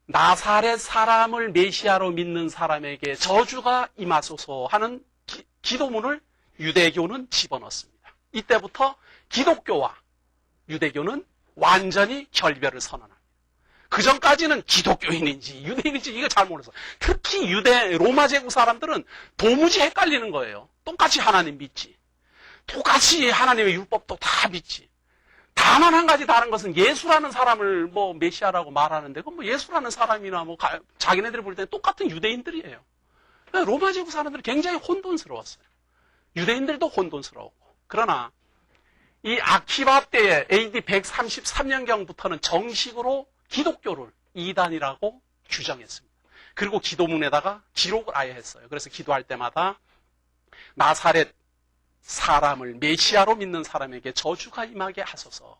나사렛 사람을 메시아로 믿는 사람에게 저주가 임하소서 하는 기도문을 유대교는 집어넣습니다. 이때부터 기독교와 유대교는 완전히 결별을 선언합니다. 그 전까지는 기독교인인지 유대인인지 이거 잘 모르겠어요. 특히 로마 제국 사람들은 도무지 헷갈리는 거예요. 똑같이 하나님 믿지. 똑같이 하나님의 율법도 다 믿지. 다만 한 가지 다른 것은 예수라는 사람을 뭐 메시아라고 말하는데, 그 뭐 예수라는 사람이나 뭐 자기네들이 볼 때 똑같은 유대인들이에요. 로마 제국 사람들이 굉장히 혼돈스러웠어요. 유대인들도 혼돈스러웠고. 그러나 이 아키바 때에 AD 133년경부터는 정식으로 기독교를 이단이라고 규정했습니다. 그리고 기도문에다가 기록을 아예 했어요. 그래서 기도할 때마다 나사렛 사람을 메시아로 믿는 사람에게 저주가 임하게 하소서.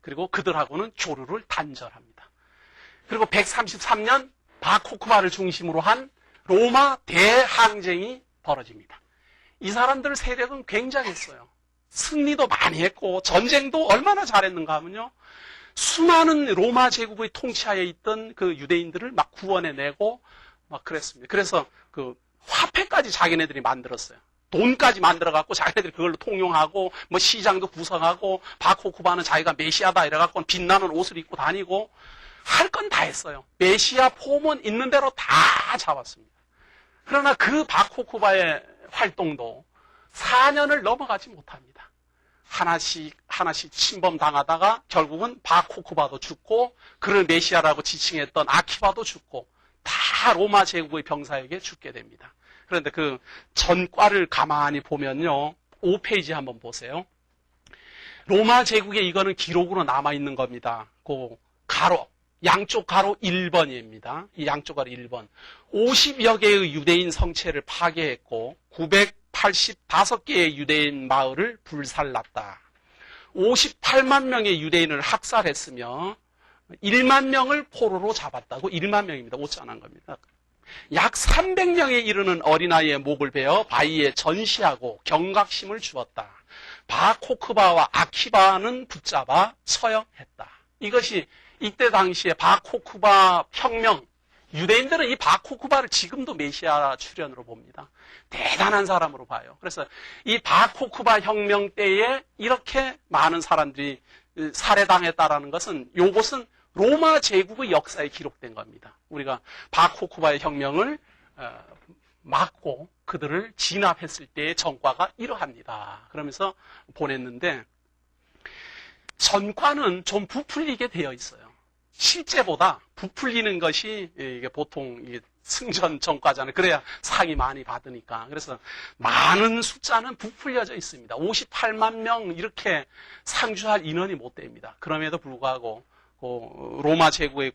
그리고 그들하고는 교류를 단절합니다. 그리고 133년 바코크바를 중심으로 한 로마 대항쟁이 벌어집니다. 이 사람들 세력은 굉장했어요. 승리도 많이 했고 전쟁도 얼마나 잘했는가 하면요, 수많은 로마 제국의 통치하에 있던 그 유대인들을 막 구원해내고 막 그랬습니다. 그래서 그 화폐까지 자기네들이 만들었어요. 돈까지 만들어갖고 자기네들이 그걸로 통용하고 뭐 시장도 구성하고 바코크바는 자기가 메시아다 이래갖고 빛나는 옷을 입고 다니고 할 건 다 했어요. 메시아 폼은 있는 대로 다 잡았습니다. 그러나 그 바코크바의 활동도 4년을 넘어가지 못합니다. 하나씩 침범당하다가 결국은 바코크바도 죽고 그를 메시아라고 지칭했던 아키바도 죽고 다 로마 제국의 병사에게 죽게 됩니다. 그런데 그 전과를 가만히 보면요, 5페이지 한번 보세요. 로마 제국에 이거는 기록으로 남아있는 겁니다. 그 가로, 양쪽 가로 1번입니다. 이 양쪽 가로 1번. 50여 개의 유대인 성체를 파괴했고 985개의 유대인 마을을 불살랐다. 58만 명의 유대인을 학살했으며 1만 명을 포로로 잡았다고. 1만 명입니다. 오짠한 겁니다. 약 300명에 이르는 어린아이의 목을 베어 바위에 전시하고 경각심을 주었다. 바코크바와 아키바는 붙잡아 처형했다. 이것이 이때 당시에 바코크바 혁명, 유대인들은 이 바코크바를 지금도 메시아 출현으로 봅니다. 대단한 사람으로 봐요. 그래서 이 바코크바 혁명 때에 이렇게 많은 사람들이 살해당했다라는 것은, 요것은 로마 제국의 역사에 기록된 겁니다. 우리가 바코크바의 혁명을 막고 그들을 진압했을 때의 전과가 이러합니다. 그러면서 보냈는데, 전과는 좀 부풀리게 되어 있어요. 실제보다 부풀리는 것이 이게 보통 승전 전과잖아요. 그래야 상이 많이 받으니까. 그래서 많은 숫자는 부풀려져 있습니다. 58만 명 이렇게 상주할 인원이 못 됩니다. 그럼에도 불구하고 로마 제국의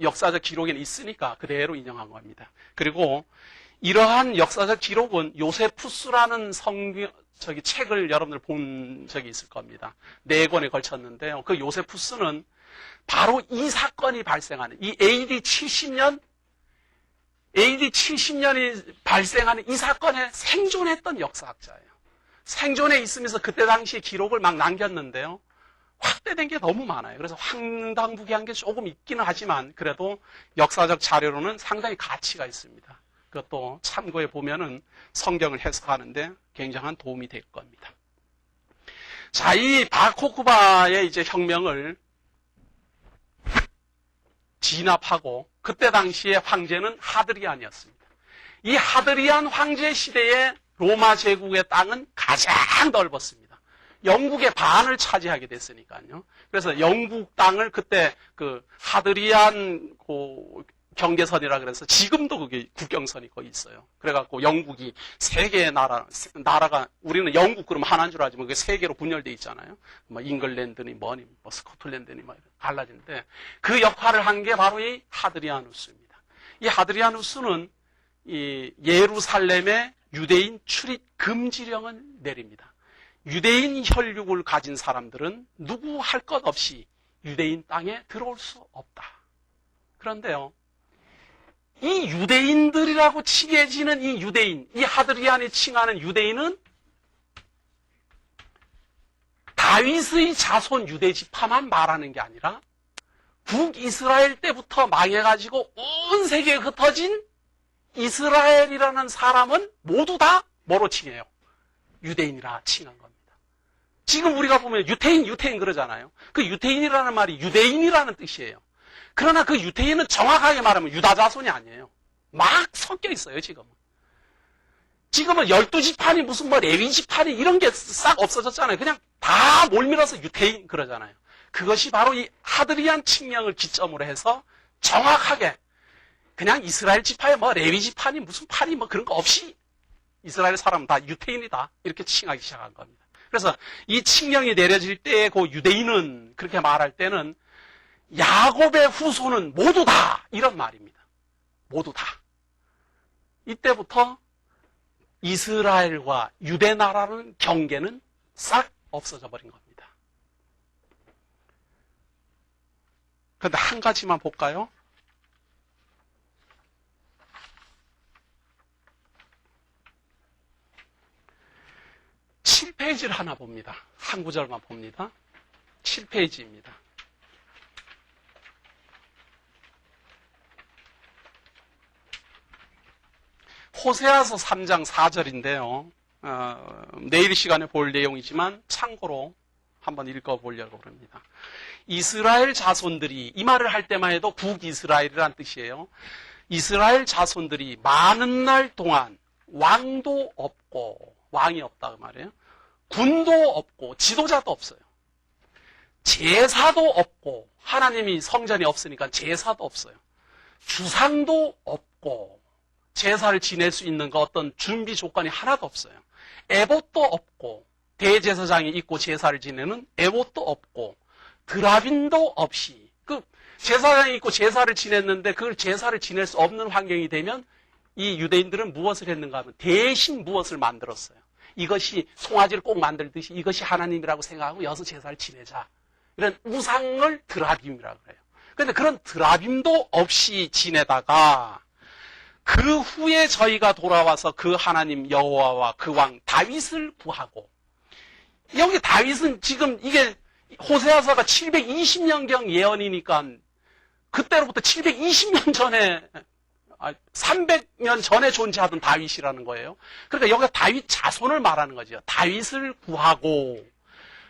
역사적 기록에는 있으니까 그대로 인용한 겁니다. 그리고 이러한 역사적 기록은 요세푸스라는 책을 여러분들 본 적이 있을 겁니다. 4권에 걸쳤는데요. 그 요세푸스는 바로 이 사건이 발생하는, 이 AD 70년이 발생하는 이 사건에 생존했던 역사학자예요. 생존해 있으면서 그때 당시 기록을 막 남겼는데요. 확대된 게 너무 많아요. 그래서 황당무계한 게 조금 있기는 하지만 그래도 역사적 자료로는 상당히 가치가 있습니다. 그것도 참고해 보면은 성경을 해석하는데 굉장한 도움이 될 겁니다. 자, 이 바코크바의 이제 혁명을 진압하고 그때 당시의 황제는 하드리안이었습니다. 이 하드리안 황제 시대에 로마 제국의 땅은 가장 넓었습니다. 영국의 반을 차지하게 됐으니까요. 그래서 영국 땅을 그때 그 하드리안 경계선이라 그래서 지금도 그게 국경선이 거기 있어요. 그래갖고 영국이 세 개의 나라가, 우리는 영국 그러면 하나인 줄 알지만 그게 세 개로 분열돼 있잖아요. 뭐 잉글랜드니 뭐니 뭐 스코틀랜드니 뭐 갈라지는데 그 역할을 한 게 바로 이 하드리아누스입니다. 이 하드리아누스는 이 예루살렘에 유대인 출입 금지령을 내립니다. 유대인 혈육을 가진 사람들은 누구 할 것 없이 유대인 땅에 들어올 수 없다. 그런데요, 이 유대인들이라고 칭해지는 이 유대인, 이 하드리안이 칭하는 유대인은 다윗의 자손 유대 지파만 말하는 게 아니라 북이스라엘 때부터 망해가지고 온 세계에 흩어진 이스라엘이라는 사람은 모두 다 뭐로 칭해요? 유대인이라 칭한 겁니다. 지금 우리가 보면 유태인 그러잖아요. 그 유태인이라는 말이 유대인이라는 뜻이에요. 그러나 그 유태인은 정확하게 말하면 유다 자손이 아니에요. 막 섞여 있어요, 지금은. 지금은 12지파니 무슨 뭐 레위지파니 이런 게 싹 없어졌잖아요. 그냥 다 몰밀어서 유대인 그러잖아요. 그것이 바로 이 하드리안 칙령을 기점으로 해서 정확하게 그냥 이스라엘 지파에 뭐 레위지파니 무슨 파니 뭐 그런 거 없이 이스라엘 사람은 다 유대인이다 이렇게 칭하기 시작한 겁니다. 그래서 이 칙령이 내려질 때 그 유대인은 그렇게 말할 때는 야곱의 후손은 모두 다 이런 말입니다. 모두 다. 이때부터 이스라엘과 유대 나라는 경계는 싹 없어져 버린 겁니다. 그런데 한 가지만 볼까요? (7페이지를) 하나 봅니다. 한 구절만 봅니다. 7페이지입니다. 호세아서 3장 4절인데요. 내일 시간에 볼 내용이지만 참고로 한번 읽어보려고 합니다. 이스라엘 자손들이, 이 말을 할 때만 해도 북이스라엘이란 뜻이에요. 이스라엘 자손들이 많은 날 동안 왕도 없고, 왕이 없다 그 말이에요. 군도 없고 지도자도 없어요. 제사도 없고, 하나님이 성전이 없으니까 제사도 없어요. 주상도 없고, 제사를 지낼 수 있는 그 어떤 준비 조건이 하나도 없어요. 에봇도 없고, 대제사장이 있고 제사를 지내는 에봇도 없고, 드라빈도 없이, 그 제사장이 있고 제사를 지냈는데 그걸 제사를 지낼 수 없는 환경이 되면 이 유대인들은 무엇을 했는가 하면 대신 무엇을 만들었어요. 이것이 송아지를 꼭 만들듯이 이것이 하나님이라고 생각하고 여기서 제사를 지내자. 이런 우상을 드라빔이라고 그래요. 그런데 그런 드라빔도 없이 지내다가 그 후에 저희가 돌아와서 그 하나님 여호와와 그 왕 다윗을 구하고, 여기 다윗은 지금 이게 호세아서가 720년경 예언이니까 그때로부터 720년 전에 300년 전에 존재하던 다윗이라는 거예요. 그러니까 여기가 다윗 자손을 말하는 거죠. 다윗을 구하고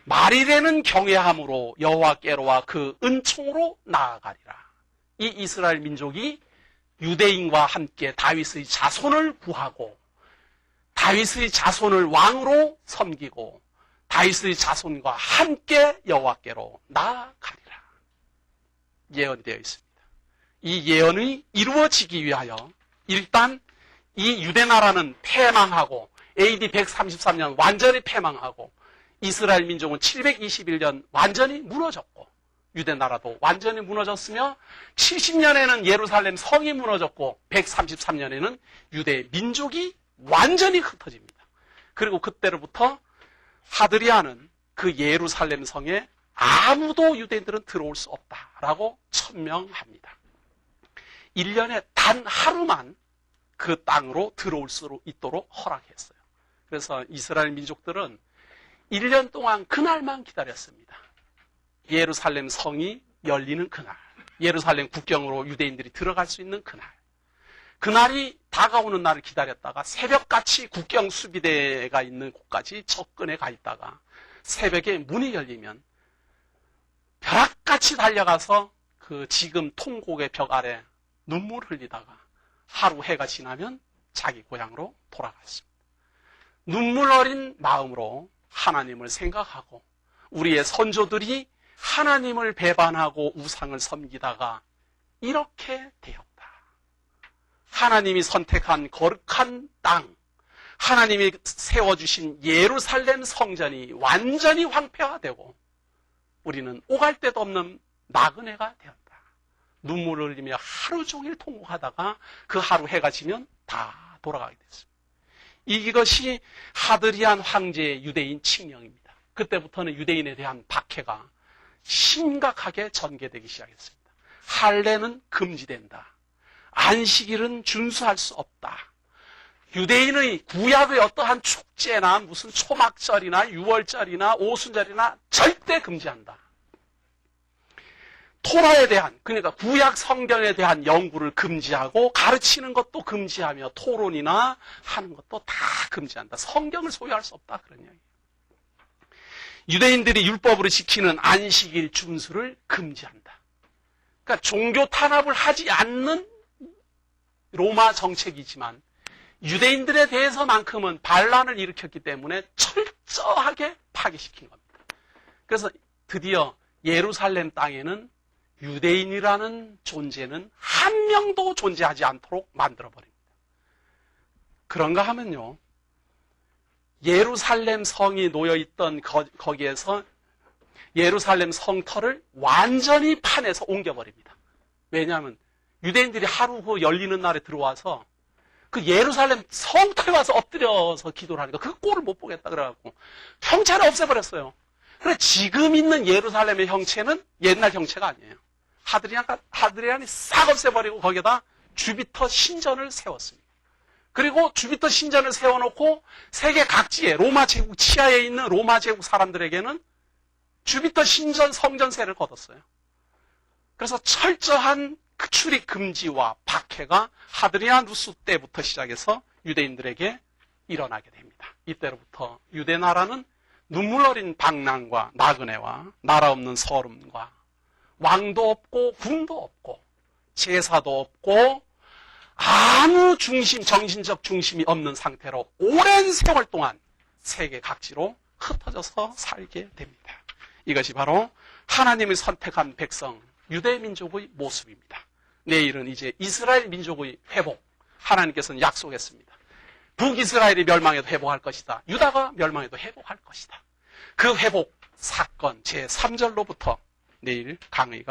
말이 되는 경외함으로 여호와께로와 그 은총으로 나아가리라. 이 이스라엘 민족이 유대인과 함께 다윗의 자손을 구하고 다윗의 자손을 왕으로 섬기고 다윗의 자손과 함께 여호와께로 나아가리라. 예언되어 있습니다. 이 예언이 이루어지기 위하여 일단 이 유대 나라는 패망하고 AD 133년 완전히 패망하고 이스라엘 민족은 721년 완전히 무너졌고 유대 나라도 완전히 무너졌으며 70년에는 예루살렘 성이 무너졌고 133년에는 유대 민족이 완전히 흩어집니다. 그리고 그때로부터 하드리아는 그 예루살렘 성에 아무도 유대인들은 들어올 수 없다라고 천명합니다. 1년에 단 하루만 그 땅으로 들어올 수 있도록 허락했어요. 그래서 이스라엘 민족들은 1년 동안 그날만 기다렸습니다. 예루살렘 성이 열리는 그날, 예루살렘 국경으로 유대인들이 들어갈 수 있는 그날, 그날이 다가오는 날을 기다렸다가 새벽같이 국경 수비대가 있는 곳까지 접근해 가 있다가 새벽에 문이 열리면 벼락같이 달려가서 그 지금 통곡의 벽 아래 눈물을 흘리다가 하루 해가 지나면 자기 고향으로 돌아갔습니다. 눈물 어린 마음으로 하나님을 생각하고 우리의 선조들이 하나님을 배반하고 우상을 섬기다가 이렇게 되었다. 하나님이 선택한 거룩한 땅, 하나님이 세워주신 예루살렘 성전이 완전히 황폐화되고 우리는 오갈 데도 없는 나그네가 되었다. 눈물을 흘리며 하루 종일 통곡하다가 그 하루 해가 지면 다 돌아가게 됐습니다. 이것이 하드리안 황제의 유대인 칙령입니다. 그때부터는 유대인에 대한 박해가 심각하게 전개되기 시작했습니다. 할례는 금지된다. 안식일은 준수할 수 없다. 유대인의 구약의 어떠한 축제나 무슨 초막절이나 유월절이나 오순절이나 절대 금지한다. 토라에 대한, 그러니까 구약 성경에 대한 연구를 금지하고 가르치는 것도 금지하며 토론이나 하는 것도 다 금지한다. 성경을 소유할 수 없다. 그런 이야기예요. 유대인들이 율법으로 지키는 안식일 준수를 금지한다. 그러니까 종교 탄압을 하지 않는 로마 정책이지만 유대인들에 대해서만큼은 반란을 일으켰기 때문에 철저하게 파괴시킨 겁니다. 그래서 드디어 예루살렘 땅에는 유대인이라는 존재는 한 명도 존재하지 않도록 만들어버립니다. 그런가 하면요, 예루살렘 성이 놓여있던 거기에서 예루살렘 성터를 완전히 파내서 옮겨버립니다. 왜냐하면 유대인들이 하루 후 열리는 날에 들어와서 그 예루살렘 성터에 와서 엎드려서 기도를 하니까 그 꼴을 못 보겠다 그래갖고 형체를 없애버렸어요. 그래 지금 있는 예루살렘의 형체는 옛날 형체가 아니에요. 하드리안이 싹 없애버리고 거기에다 주비터 신전을 세웠습니다. 그리고 주비터 신전을 세워놓고 세계 각지에 로마 제국 치하에 있는 로마 제국 사람들에게는 주비터 신전 성전세를 걷었어요. 그래서 철저한 출입 금지와 박해가 하드리아누스 때부터 시작해서 유대인들에게 일어나게 됩니다. 이때로부터 유대 나라는 눈물 어린 방랑과 나그네와 나라 없는 서름과 왕도 없고 군도 없고 제사도 없고 아무 정신적 중심이 없는 상태로 오랜 세월 동안 세계 각지로 흩어져서 살게 됩니다. 이것이 바로 하나님이 선택한 백성 유대 민족의 모습입니다. 내일은 이제 이스라엘 민족의 회복, 하나님께서는 약속했습니다. 북이스라엘이 멸망해도 회복할 것이다. 유다가 멸망해도 회복할 것이다. 그 회복 사건 제3절로부터 내일 강의가